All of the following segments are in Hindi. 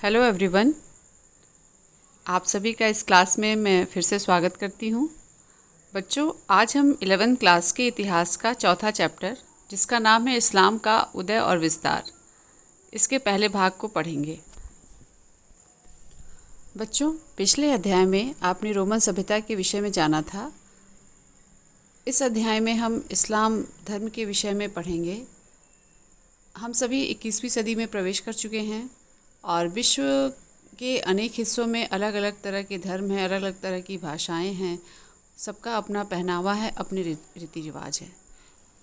Hello everyone. आप सभी का इस क्लास में मैं फिर से स्वागत करती हूँ। बच्चों, आज हम 11th क्लास के इतिहास का चौथा चैप्टर, जिसका नाम है इस्लाम का उदय और विस्तार, इसके पहले भाग को पढ़ेंगे। बच्चों, पिछले अध्याय में आपने रोमन सभ्यता के विषय में जाना था। इस अध्याय में हम इस्लाम धर्म के विषय में पढ़ेंगे। हम सभी 21वीं सदी में प्रवेश कर चुके हैं और विश्व के अनेक हिस्सों में अलग अलग तरह के धर्म हैं, अलग अलग तरह की भाषाएं हैं, सबका अपना पहनावा है, अपने रीति रिवाज है।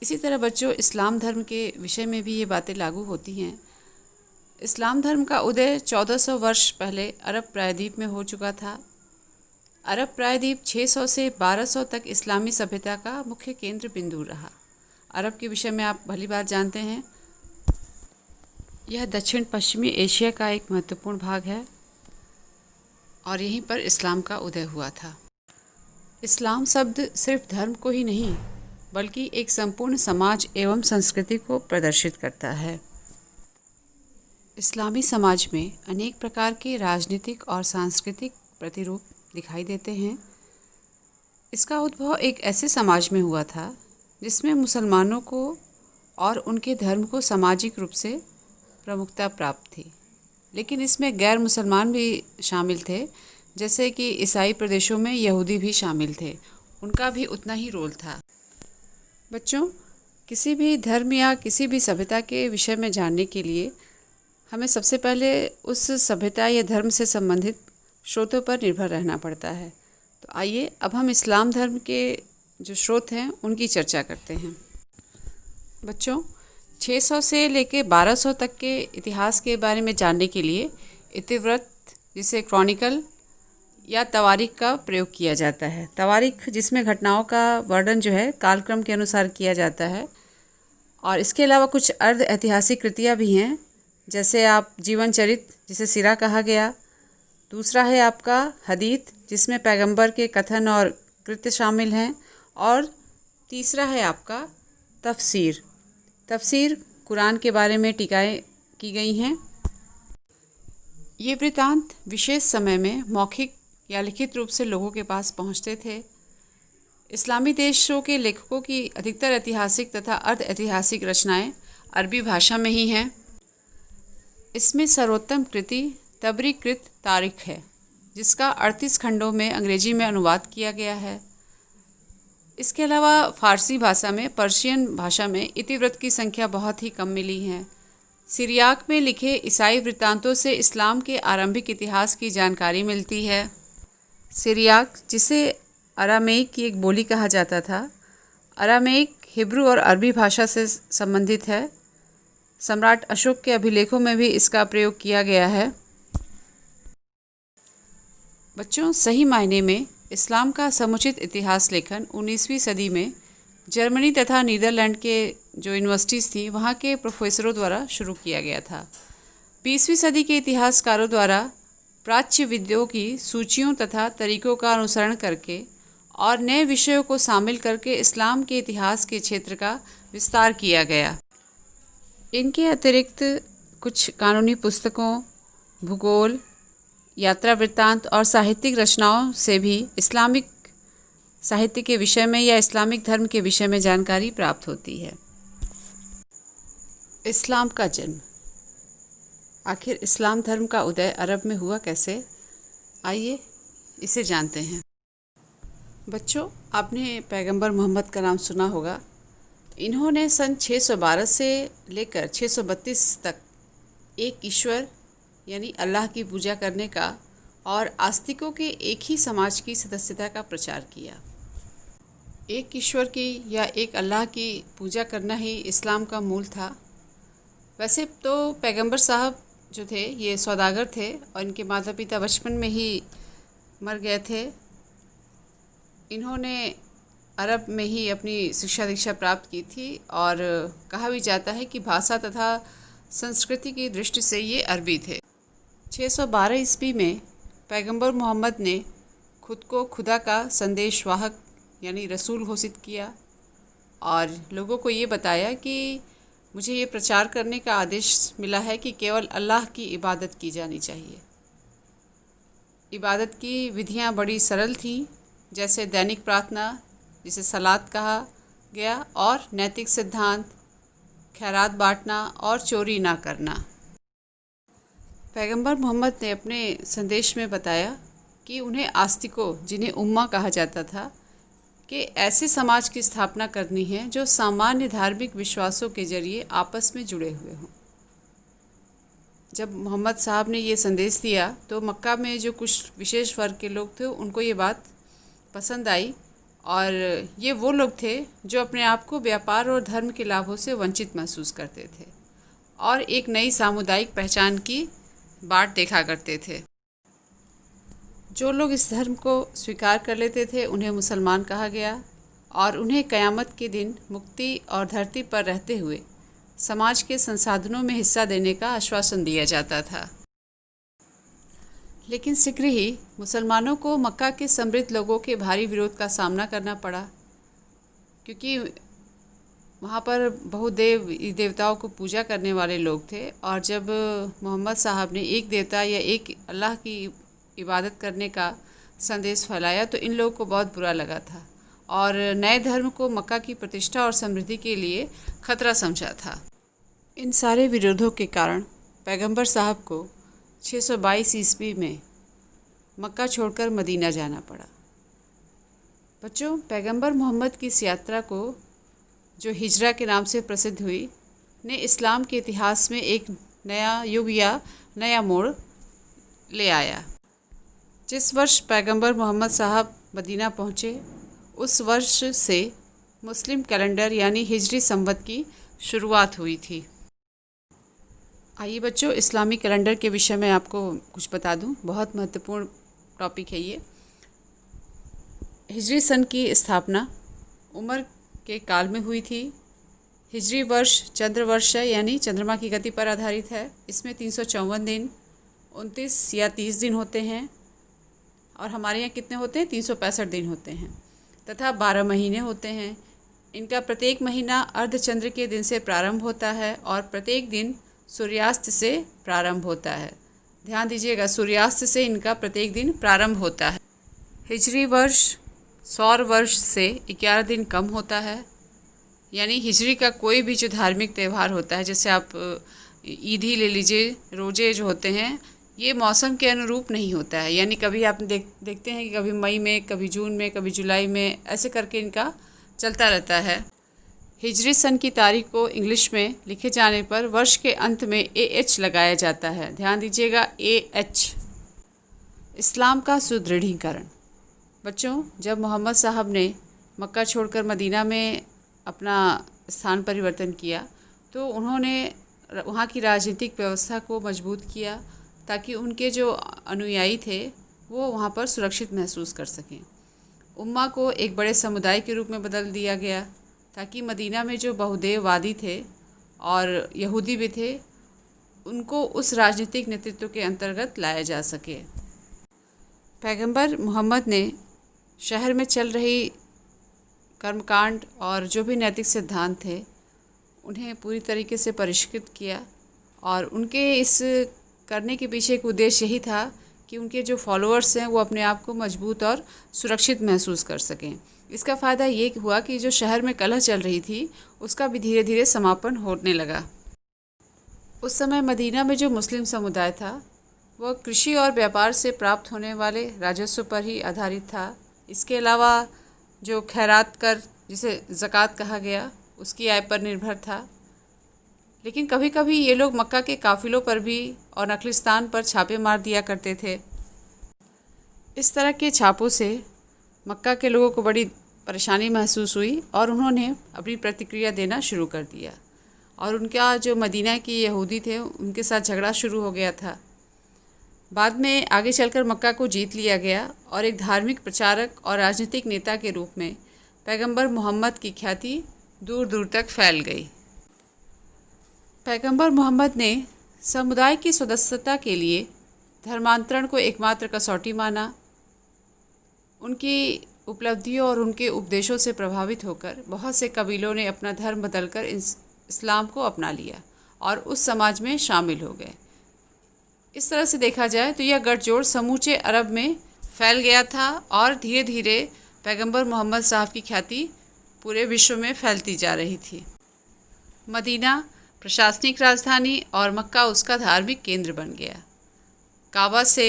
इसी तरह बच्चों, इस्लाम धर्म के विषय में भी ये बातें लागू होती हैं। इस्लाम धर्म का उदय 1400 वर्ष पहले अरब प्रायद्वीप में हो चुका था। अरब प्रायद्वीप 600 से 1200 तक इस्लामी सभ्यता का मुख्य केंद्र बिंदु रहा। अरब के विषय में आप भली बात जानते हैं। यह दक्षिण पश्चिमी एशिया का एक महत्वपूर्ण भाग है और यहीं पर इस्लाम का उदय हुआ था। इस्लाम शब्द सिर्फ धर्म को ही नहीं, बल्कि एक संपूर्ण समाज एवं संस्कृति को प्रदर्शित करता है। इस्लामी समाज में अनेक प्रकार के राजनीतिक और सांस्कृतिक प्रतिरूप दिखाई देते हैं। इसका उद्भव एक ऐसे समाज में हुआ था जिसमें मुसलमानों को और उनके धर्म को सामाजिक रूप से प्रमुखता प्राप्त थी, लेकिन इसमें गैर मुसलमान भी शामिल थे, जैसे कि ईसाई प्रदेशों में यहूदी भी शामिल थे। उनका भी उतना ही रोल था। बच्चों, किसी भी धर्म या किसी भी सभ्यता के विषय में जानने के लिए हमें सबसे पहले उस सभ्यता या धर्म से संबंधित स्रोतों पर निर्भर रहना पड़ता है। तो आइए अब हम इस्लाम धर्म के जो स्रोत हैं उनकी चर्चा करते हैं। बच्चों, 600 से लेकर 1200 तक के इतिहास के बारे में जानने के लिए इतिवृत्त, जिसे क्रॉनिकल या तवारीख का प्रयोग किया जाता है। तवारीख जिसमें घटनाओं का वर्णन जो है कालक्रम के अनुसार किया जाता है। और इसके अलावा कुछ अर्ध ऐतिहासिक कृतियाँ भी हैं, जैसे आप जीवन चरित्र, जिसे सीरा कहा गया। दूसरा है आपका हदीथ, जिसमें पैगंबर के कथन और कृत्य शामिल हैं। और तीसरा है आपका तफसीर। तफसीर कुरान के बारे में टीकाएँ की गई हैं। ये वृत्तांत विशेष समय में मौखिक या लिखित रूप से लोगों के पास पहुंचते थे। इस्लामी देशों के लेखकों की अधिकतर ऐतिहासिक तथा अर्ध ऐतिहासिक रचनाएं अरबी भाषा में ही हैं। इसमें सर्वोत्तम कृति तबरी कृत तारीख है, जिसका 38 खंडों में अंग्रेजी में अनुवाद किया गया है। इसके अलावा फ़ारसी भाषा में, पर्शियन भाषा में इतिवृत्त की संख्या बहुत ही कम मिली है। सिरियाक में लिखे ईसाई वृत्तांतों से इस्लाम के आरंभिक इतिहास की जानकारी मिलती है। सिरियाक, जिसे अरामेइक की एक बोली कहा जाता था, अरामेइक हिब्रू और अरबी भाषा से संबंधित है। सम्राट अशोक के अभिलेखों में भी इसका प्रयोग किया गया है। बच्चों, सही मायने में इस्लाम का समुचित इतिहास लेखन 19वीं सदी में जर्मनी तथा नीदरलैंड के जो यूनिवर्सिटीज़ थी वहाँ के प्रोफेसरों द्वारा शुरू किया गया था। 20वीं सदी के इतिहासकारों द्वारा प्राच्य विद्यों की सूचियों तथा तरीकों का अनुसरण करके और नए विषयों को शामिल करके इस्लाम के इतिहास के क्षेत्र का विस्तार किया गया। इनके अतिरिक्त कुछ कानूनी पुस्तकों, भूगोल, यात्रा वृत्तांत और साहित्यिक रचनाओं से भी इस्लामिक साहित्य के विषय में या इस्लामिक धर्म के विषय में जानकारी प्राप्त होती है। इस्लाम का जन्म। आखिर इस्लाम धर्म का उदय अरब में हुआ कैसे? आइए इसे जानते हैं। बच्चों, आपने पैगंबर मोहम्मद का नाम सुना होगा। इन्होंने सन 612 से लेकर 632 तक एक ईश्वर यानी अल्लाह की पूजा करने का और आस्तिकों के एक ही समाज की सदस्यता का प्रचार किया। एक ईश्वर की या एक अल्लाह की पूजा करना ही इस्लाम का मूल था। वैसे तो पैगंबर साहब जो थे ये सौदागर थे और इनके माता पिता बचपन में ही मर गए थे। इन्होंने अरब में ही अपनी शिक्षा दीक्षा प्राप्त की थी और कहा भी जाता है कि भाषा तथा संस्कृति की दृष्टि से ये अरबी थे। 612 ईस्वी में पैगंबर मोहम्मद ने खुद को खुदा का संदेशवाहक यानी रसूल घोषित किया और लोगों को ये बताया कि मुझे ये प्रचार करने का आदेश मिला है कि केवल अल्लाह की इबादत की जानी चाहिए। इबादत की विधियाँ बड़ी सरल थीं, जैसे दैनिक प्रार्थना, जिसे सलात कहा गया, और नैतिक सिद्धांत, खैरात बांटना और चोरी ना करना। पैगंबर मोहम्मद ने अपने संदेश में बताया कि उन्हें आस्तिकों, जिन्हें उम्मा कहा जाता था, कि ऐसे समाज की स्थापना करनी है जो सामान्य धार्मिक विश्वासों के जरिए आपस में जुड़े हुए हों। जब मोहम्मद साहब ने ये संदेश दिया तो मक्का में जो कुछ विशेष वर्ग के लोग थे उनको ये बात पसंद आई, और ये वो लोग थे जो अपने आप को व्यापार और धर्म के लाभों से वंचित महसूस करते थे और एक नई सामुदायिक पहचान की बाट देखा करते थे। जो लोग इस धर्म को स्वीकार कर लेते थे उन्हें मुसलमान कहा गया, और उन्हें क़यामत के दिन मुक्ति और धरती पर रहते हुए समाज के संसाधनों में हिस्सा देने का आश्वासन दिया जाता था। लेकिन शीघ्र ही मुसलमानों को मक्का के समृद्ध लोगों के भारी विरोध का सामना करना पड़ा, क्योंकि वहाँ पर बहुदेव देवताओं को पूजा करने वाले लोग थे, और जब मोहम्मद साहब ने एक देवता या एक अल्लाह की इबादत करने का संदेश फैलाया तो इन लोगों को बहुत बुरा लगा था और नए धर्म को मक्का की प्रतिष्ठा और समृद्धि के लिए खतरा समझा था। इन सारे विरोधों के कारण पैगंबर साहब को 622 ईस्वी में मक्का छोड़कर मदीना जाना पड़ा। बच्चों, पैगंबर मोहम्मद की इस यात्रा को, जो हिजरा के नाम से प्रसिद्ध हुई, ने इस्लाम के इतिहास में एक नया युग या नया मोड़ ले आया। जिस वर्ष पैगंबर मोहम्मद साहब मदीना पहुँचे उस वर्ष से मुस्लिम कैलेंडर यानी हिजरी संवत की शुरुआत हुई थी। आइए बच्चों, इस्लामी कैलेंडर के विषय में आपको कुछ बता दूं, बहुत महत्वपूर्ण टॉपिक है ये। हिजरी सन की स्थापना उमर के काल में हुई थी। हिजरी वर्ष चंद्र वर्ष है, यानी चंद्रमा की गति पर आधारित है। इसमें 354 दिन, 29 या 30 दिन होते हैं, और हमारे यहाँ कितने होते हैं? 365 दिन होते हैं, तथा 12 महीने होते हैं। इनका प्रत्येक महीना अर्धचंद्र के दिन से प्रारंभ होता है और प्रत्येक दिन सूर्यास्त से प्रारंभ होता है। ध्यान दीजिएगा, सूर्यास्त से इनका प्रत्येक दिन प्रारंभ होता है। हिजरी वर्ष सौर वर्ष से 11 दिन कम होता है, यानी हिजरी का कोई भी जो धार्मिक त्यौहार होता है, जैसे आप ईद ही ले लीजिए, रोज़े जो होते हैं, ये मौसम के अनुरूप नहीं होता है। यानी कभी आप देखते हैं कि कभी मई में, कभी जून में, कभी जुलाई में, ऐसे करके इनका चलता रहता है। हिजरी सन की तारीख को इंग्लिश में लिखे जाने पर वर्ष के अंत में AH लगाया जाता है। ध्यान दीजिएगा, AH। इस्लाम का सुदृढ़ीकरण। बच्चों, जब मोहम्मद साहब ने मक्का छोड़कर मदीना में अपना स्थान परिवर्तन किया तो उन्होंने वहाँ की राजनीतिक व्यवस्था को मजबूत किया ताकि उनके जो अनुयायी थे वो वहाँ पर सुरक्षित महसूस कर सकें। उम्मा को एक बड़े समुदाय के रूप में बदल दिया गया ताकि मदीना में जो बहुदेववादी थे और यहूदी भी थे, उनको उस राजनीतिक नेतृत्व के अंतर्गत लाया जा सके। पैगंबर मोहम्मद ने शहर में चल रही कर्मकांड और जो भी नैतिक सिद्धांत थे उन्हें पूरी तरीके से परिष्कृत किया, और उनके इस करने के पीछे एक उद्देश्य यही था कि उनके जो फॉलोअर्स हैं वो अपने आप को मजबूत और सुरक्षित महसूस कर सकें। इसका फ़ायदा ये हुआ कि जो शहर में कलह चल रही थी उसका भी धीरे धीरे समापन होने लगा। उस समय मदीना में जो मुस्लिम समुदाय था वह कृषि और व्यापार से प्राप्त होने वाले राजस्व पर ही आधारित था। इसके अलावा जो खैरात कर, जिसे ज़कात कहा गया, उसकी आय पर निर्भर था। लेकिन कभी कभी ये लोग मक्का के काफ़िलों पर भी और नखलिस्तान पर छापे मार दिया करते थे। इस तरह के छापों से मक्का के लोगों को बड़ी परेशानी महसूस हुई और उन्होंने अपनी प्रतिक्रिया देना शुरू कर दिया, और उनका जो मदीना के यहूदी थे उनके साथ झगड़ा शुरू हो गया था। बाद में आगे चलकर मक्का को जीत लिया गया और एक धार्मिक प्रचारक और राजनीतिक नेता के रूप में पैगंबर मोहम्मद की ख्याति दूर दूर तक फैल गई। पैगंबर मोहम्मद ने समुदाय की सदस्यता के लिए धर्मांतरण को एकमात्र कसौटी माना। उनकी उपलब्धियों और उनके उपदेशों से प्रभावित होकर बहुत से कबीलों ने अपना धर्म बदलकर इस्लाम को अपना लिया और उस समाज में शामिल हो गए। इस तरह से देखा जाए तो यह गठजोड़ समूचे अरब में फैल गया था और धीरे धीरे पैगंबर मोहम्मद साहब की ख्याति पूरे विश्व में फैलती जा रही थी। मदीना प्रशासनिक राजधानी और मक्का उसका धार्मिक केंद्र बन गया। काबा से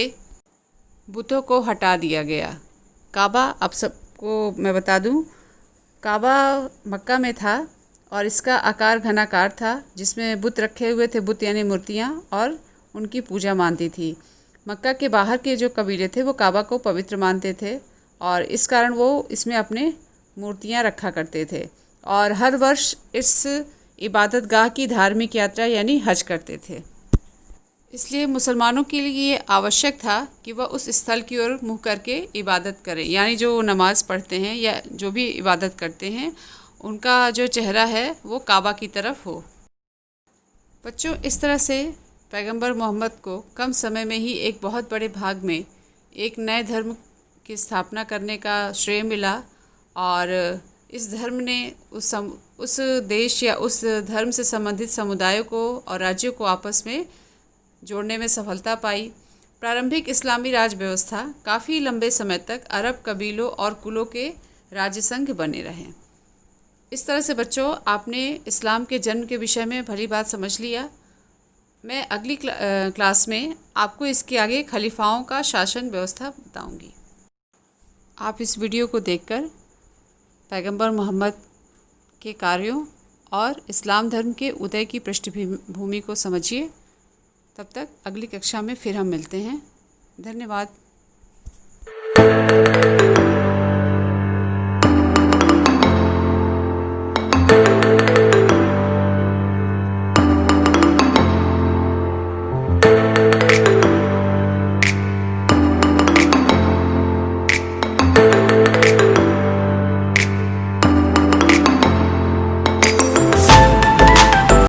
बुतों को हटा दिया गया। काबा, अब सबको मैं बता दूं, काबा मक्का में था और इसका आकार घनाकार था, जिसमें बुत रखे हुए थे। बुत यानी मूर्तियाँ, और उनकी पूजा मानती थी। मक्का के बाहर के जो कबीले थे वो काबा को पवित्र मानते थे और इस कारण वो इसमें अपने मूर्तियाँ रखा करते थे और हर वर्ष इस इबादत गाह की धार्मिक यात्रा यानी हज करते थे। इसलिए मुसलमानों के लिए ये आवश्यक था कि वह उस स्थल की ओर मुँह करके इबादत करें, यानी जो नमाज़ पढ़ते हैं या जो भी इबादत करते हैं उनका जो चेहरा है वो काबा की तरफ हो। बच्चों, इस तरह से पैगंबर मोहम्मद को कम समय में ही एक बहुत बड़े भाग में एक नए धर्म की स्थापना करने का श्रेय मिला और इस धर्म ने उस देश या उस धर्म से संबंधित समुदायों को और राज्यों को आपस में जोड़ने में सफलता पाई। प्रारंभिक इस्लामी राज व्यवस्था काफ़ी लंबे समय तक अरब कबीलों और कुलों के राज्य संघ बने रहे। इस तरह से बच्चों, आपने इस्लाम के जन्म के विषय में भली बात समझ लिया। मैं अगली क्लास में आपको इसके आगे खलीफाओं का शासन व्यवस्था बताऊंगी। आप इस वीडियो को देखकर पैगंबर मोहम्मद के कार्यों और इस्लाम धर्म के उदय की पृष्ठभूमि को समझिए। तब तक अगली कक्षा में फिर हम मिलते हैं। धन्यवाद।